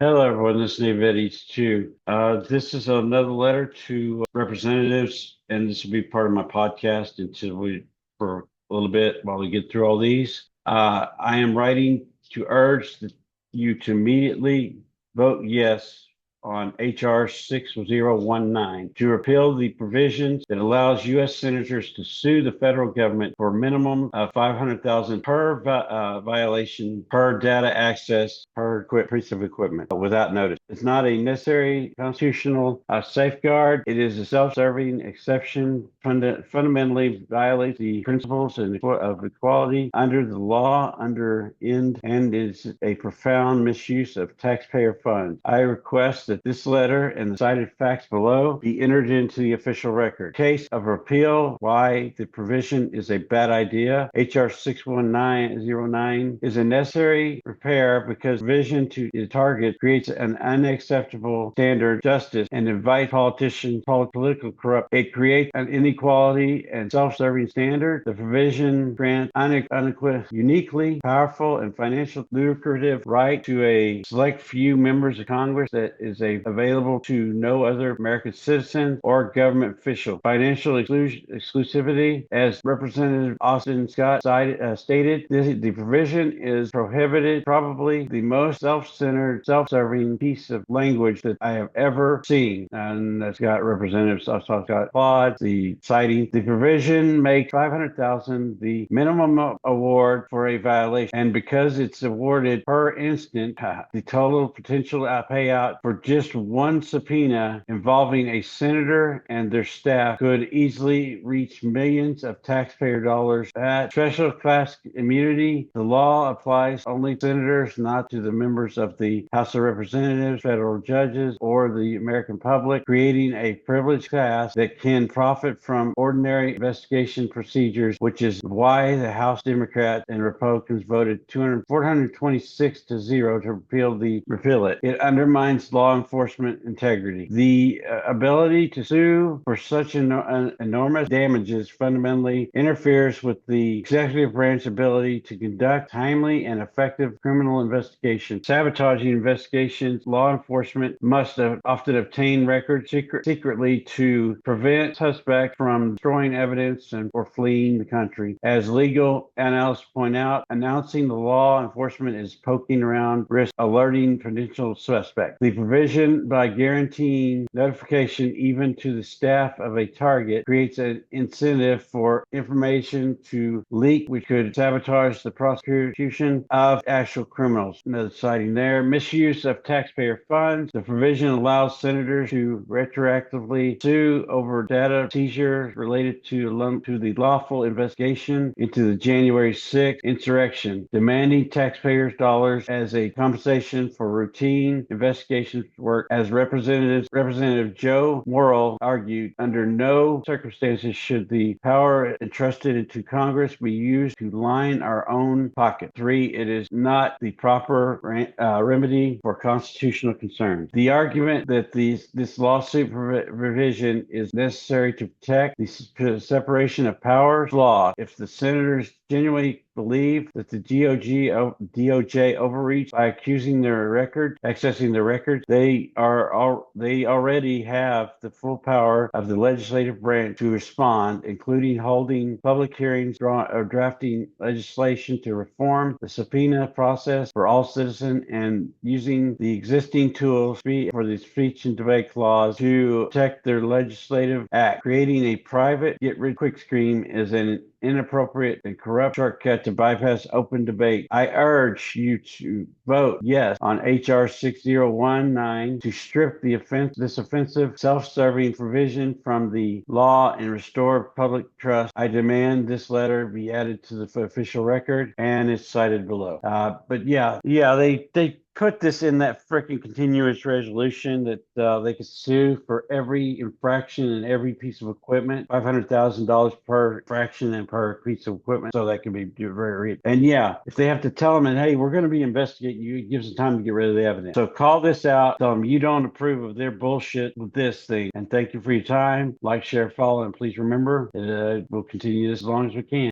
Hello, everyone. This is David H2. This is another letter to representatives, and this will be part of my podcast for a little bit while we get through all these. I am writing to urge you to immediately vote yes on H.R. 6019 to repeal the provisions that allows U.S. senators to sue the federal government for a minimum of 500,000 per violation per data access per piece of equipment without notice. It's not a necessary constitutional safeguard. It is a self-serving exception. Fundamentally violates the principles of equality under the law and is a profound misuse of taxpayer funds. I request that this letter and the cited facts below be entered into the official record. Case of repeal, why the provision is a bad idea. H.R. 61909 is a necessary repair because provision to the target creates an unacceptable standard justice and invites political corrupt. It creates an inequality and self-serving standard. The provision grants uniquely powerful and financial lucrative right to a select few members of Congress that is available to no other American citizen or government official. Financial exclusivity, as Representative Austin Scott stated, the provision is prohibited, probably the most self-centered, self-serving piece of language that I have ever seen. And that's got Representative Scott applaud the citing. The provision makes 500,000 the minimum award for a violation, and because it's awarded per instant, the total potential payout for just one subpoena involving a senator and their staff could easily reach millions of taxpayer dollars. At special class immunity, the law applies only to senators, not to the members of the House of Representatives, federal judges, or the American public, creating a privileged class that can profit from ordinary investigation procedures, which is why the House Democrats and Republicans voted 426 to 0 to repeal it. It undermines law enforcement integrity. The ability to sue for such enormous damages fundamentally interferes with the executive branch ability to conduct timely and effective criminal investigation. Sabotaging investigations, law enforcement must often obtain records secretly to prevent suspects from destroying evidence and or fleeing the country. As legal analysts point out, announcing the law enforcement is poking around risk alerting potential suspects. The provision, by guaranteeing notification even to the staff of a target, creates an incentive for information to leak, which could sabotage the prosecution of actual criminals. Another citing there, misuse of taxpayer funds. The provision allows senators to retroactively sue over data seizure related to the lawful investigation into the January 6th insurrection, demanding taxpayers' dollars as a compensation for routine investigations work. As Representative Joe Morrill argued, under no circumstances should the power entrusted to Congress be used to line our own pocket. 3, it is not the proper remedy for constitutional concerns. The argument that this lawsuit provision is necessary to protect the separation of powers law. If the senators genuinely believe that the DOJ overreached by accusing accessing their records, they already have the full power of the legislative branch to respond, including holding public hearings or drafting legislation to reform the subpoena process for all citizens and using the existing tools for the speech and debate clause to protect their legislative act. Creating a private get-rich-quick scheme is an inappropriate and corrupt shortcut to bypass open debate. I urge you to vote yes on H.R. 6019 to strip this offensive, self-serving provision from the law and restore public trust. I demand this letter be added to the official record, and it's cited below. But they put this in that freaking continuous resolution that they could sue for every infraction and every piece of equipment, $500,000 per infraction and per piece of equipment. So that can be very, and if they have to tell them, and hey, we're going to be investigating you, it gives them time to get rid of the evidence. So call this out, tell them you don't approve of their bullshit with this thing. And thank you for your time. Like, share, follow, and please remember that we'll continue this as long as we can.